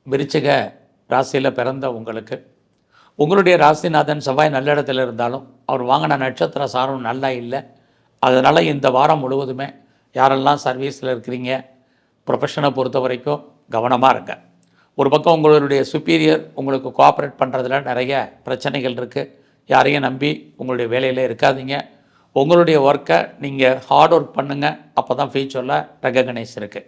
விருச்சிக ராசியில் பிறந்த உங்களுக்கு உங்களுடைய ராசிநாதன் செவ்வாய் நல்ல இடத்துல இருந்தாலும் அவர் வாங்கின நட்சத்திர சாரம் நல்லா இல்லை. அதனால் இந்த வாரம் முழுவதுமே யாரெல்லாம் சர்வீஸில் இருக்கிறீங்க, ப்ரொஃபஷனை பொறுத்த வரைக்கும் கவனமாக இருங்க. ஒரு பக்கம் உங்களுடைய சுப்பீரியர் உங்களுக்கு கோஆப்ரேட் பண்ணுறதுல நிறைய பிரச்சனைகள் இருக்குது. யாரையும் நம்பி உங்களுடைய வேலையில் இருக்காதீங்க. உங்களுடைய ஒர்க்கை நீங்கள் ஹார்ட் ஒர்க் பண்ணுங்கள். அப்போ தான் ஃபியூச்சரில் ரெகக்னைஸ் இருக்குது.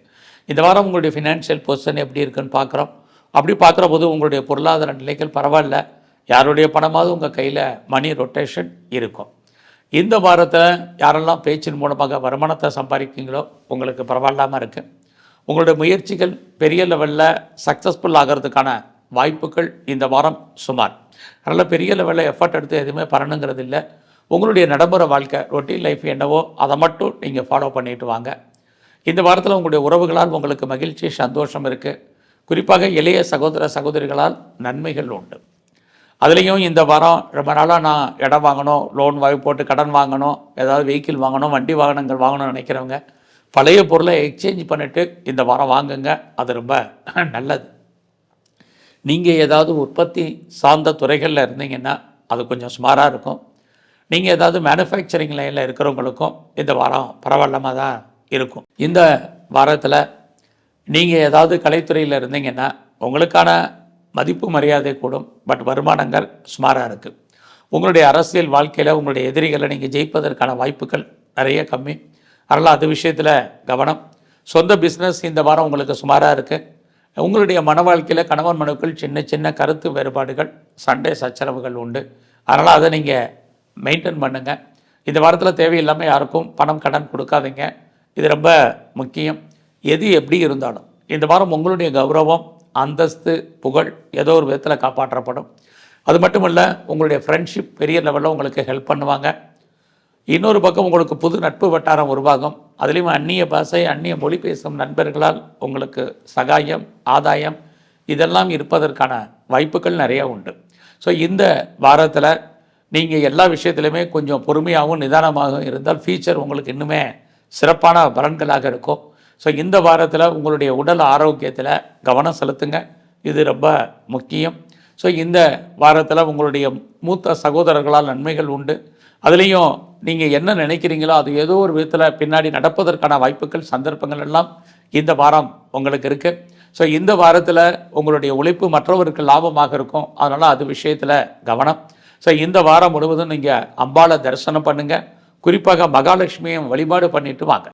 இந்த வாரம் உங்களுடைய ஃபினான்ஷியல் பொசிஷன் எப்படி இருக்குன்னு பார்க்குறோம். அப்படி பார்க்குற போது உங்களுடைய பொருளாதார நிலைகள் பரவாயில்ல. யாருடைய பணமாவது உங்கள் கையில் மணி ரொட்டேஷன் இருக்கும். இந்த வாரத்தில் யாரெல்லாம் பேச்சின் மூலமாக வருமானத்தை சம்பாதிக்கிறீங்களோ உங்களுக்கு பரவாயில்லாமல் இருக்குது. உங்களுடைய முயற்சிகள் பெரிய லெவலில் சக்ஸஸ்ஃபுல் ஆகிறதுக்கான வாய்ப்புகள் இந்த வாரம் சுமார். அதனால் பெரிய லெவலில் எஃபர்ட் எடுத்து எதுவுமே பண்ணணுங்கிறது இல்லை. உங்களுடைய நடைமுறை வாழ்க்கை ரொட்டீன் லைஃப் என்னவோ அதை மட்டும் நீங்கள் ஃபாலோ பண்ணிட்டு வாங்க. இந்த வாரத்தில் உங்களுடைய உறவுகளால் உங்களுக்கு மகிழ்ச்சி சந்தோஷம் இருக்குது. குறிப்பாக இளைய சகோதர சகோதரிகளால் நன்மைகள் உண்டு. அதுலேயும் இந்த வாரம் ரொம்ப நாளாக நான் இடம் வாங்கணும், லோன் போட்டு கடன் வாங்கணும், ஏதாவது வெஹிக்கிள் வாங்கணும், வண்டி வாகனங்கள் வாங்கணும்னு நினைக்கிறவங்க பழைய பொருளை எக்ஸ்சேஞ்ச் பண்ணிவிட்டு இந்த வாரம் வாங்குங்க. அது ரொம்ப நல்லது. நீங்கள் ஏதாவது உற்பத்தி சார்ந்த துறைகளில் இருந்தீங்கன்னா அது கொஞ்சம் சுமாராக இருக்கும். நீங்கள் ஏதாவது மேனுஃபேக்சரிங் லைனில் இருக்கிறவங்களுக்கும் இந்த வாரம் பரவாயில்லாமல் தான் இருக்கும். இந்த வாரத்தில் நீங்கள் ஏதாவது கலைத்துறையில் இருந்தீங்கன்னா உங்களுக்கான மதிப்பு மரியாதை கூடும். பட் வருமானங்கள் சுமாராக இருக்குது. உங்களுடைய அரசியல் வாழ்க்கையில் உங்களுடைய எதிரிகளை நீங்கள் ஜெயிப்பதற்கான வாய்ப்புகள் நிறைய கம்மி. அதனால் அது விஷயத்தில் கவனம். சொந்த பிஸ்னஸ் இந்த வாரம் உங்களுக்கு சுமாராக இருக்குது. உங்களுடைய மன வாழ்க்கையில் கணவன் மனுக்கள் சின்ன சின்ன கருத்து வேறுபாடுகள், சண்டை சச்சரவுகள் உண்டு. அதனால் அதை நீங்கள் மெயின்டைன் பண்ணுங்கள். இந்த வாரத்தில் தேவையில்லாமல் யாருக்கும் பணம் கடன் கொடுக்காதீங்க. இது ரொம்ப முக்கியம். எது எப்படி இருந்தாலும் இந்த வாரம் உங்களுடைய கௌரவம், அந்தஸ்து, புகழ் ஏதோ ஒரு விதத்தில் காப்பாற்றப்படும். அது மட்டும் இல்லை, உங்களுடைய ஃப்ரெண்ட்ஷிப் பெரிய லெவலில் உங்களுக்கு ஹெல்ப் பண்ணுவாங்க. இன்னொரு பக்கம் உங்களுக்கு புது நட்பு வட்டாரம் உருவாகும். அதுலேயும் அந்நிய பாஷை, அந்நிய மொழி பேசும் நண்பர்களால் உங்களுக்கு சகாயம், ஆதாயம் இதெல்லாம் இருப்பதற்கான வாய்ப்புகள் நிறைய உண்டு. ஸோ இந்த வாரத்தில் நீங்கள் எல்லா விஷயத்துலையுமே கொஞ்சம் பொறுமையாகவும் நிதானமாகவும் இருந்தால் ஃபியூச்சர் உங்களுக்கு இன்னுமே சிறப்பான பலன்களாக இருக்கும். ஸோ இந்த வாரத்தில் உங்களுடைய உடல் ஆரோக்கியத்தில் கவனம் செலுத்துங்க. இது ரொம்ப முக்கியம். ஸோ இந்த வாரத்தில் உங்களுடைய மூத்த சகோதரர்களால் நன்மைகள் உண்டு. அதுலேயும் நீங்கள் என்ன நினைக்கிறீங்களோ அது ஏதோ ஒரு விதத்தில் பின்னாடி நடப்பதற்கான வாய்ப்புகள், சந்தர்ப்பங்கள் எல்லாம் இந்த வாரம் உங்களுக்கு இருக்குது. ஸோ இந்த வாரத்தில் உங்களுடைய உழைப்பு மற்றவருக்கு லாபமாக இருக்கும். அதனால் அது விஷயத்தில் கவனம். ஸோ இந்த வாரம் முழுவதும் நீங்கள் அம்பாளை தரிசனம் பண்ணுங்கள். குறிப்பாக மகாலட்சுமியை வழிபாடு பண்ணிட்டு வாங்க.